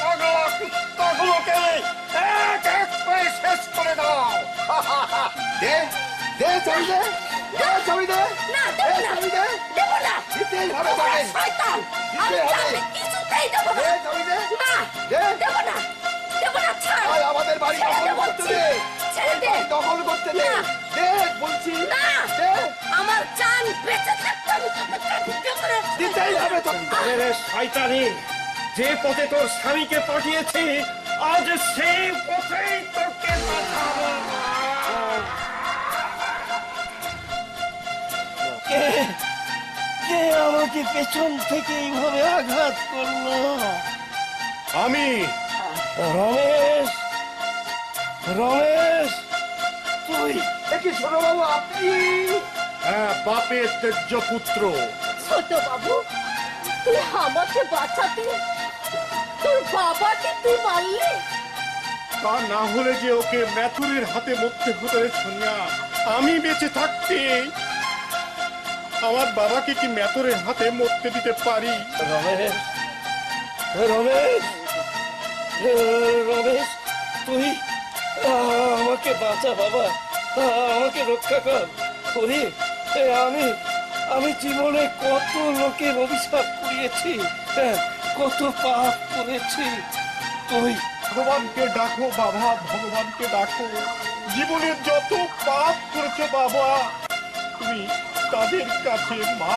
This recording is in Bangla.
পাগলা কুত্তাগুলোকে এক এক করে শেষ করে দাও। দে দে চাবি দে, দে চাবি দে, না দে দেব না, চাবি দে, দেব না। দিতেই হবে তোমরা তাকে। শয়তান, আমি দিতে হবে। চাবি কিছুতেই দেব না। দে চাবি দে, না, দে। দেব না, দেব না, ছাড়। আয় আমাদের বাড়ি ছেড়ে দখল দে করতে বলছি, দে, ছেড়ে দে। বাড়ি দখল করতে দে, না। দে বলছি, না, দে, আমার জান বেঁচে থাকতে আমি তোকে ভিক্ষা করে দিতেই হবে তোকে। আরে শয়তানি, যে পথে তোর স্বামীকে পাঠিয়েছি আজ সেই পথেই তোকে পাঠাবো। কে কে আমাকে পেছন থেকে এইভাবে আঘাত করলো? আমি রমেশ, রমেশ, তুই দেখি ছোট বাবু আপনি? হ্যাঁ, বাপের তেজ্য পুত্র। ছোট বাবু, তুই আমাকে বাঁচাতে তোর বাবাকে তুই মারলি? তা না হলে যে ওকে ম্যাথুরের হাতে মরতে হতো রে সোনিয়া। আমি বেঁচে থাকতে আমার বাবাকে কি ম্যাথুরের হাতে মরতে দিতে পারি? রমেশ, রমেশ, রমেশ, তুই আমাকে বাঁচা বাবা, আমাকে রক্ষা কর। ওরে, আমি আমি জীবনে কত লোকের অভিশাপ করিয়েছি, কত পাপ করেছি। তুই ভগবানকে ডাকো বাবা, ভগবানকে ডাকো। জীবনের যত পাপ করেছো বাবা, তুমি তাদের কাছে মা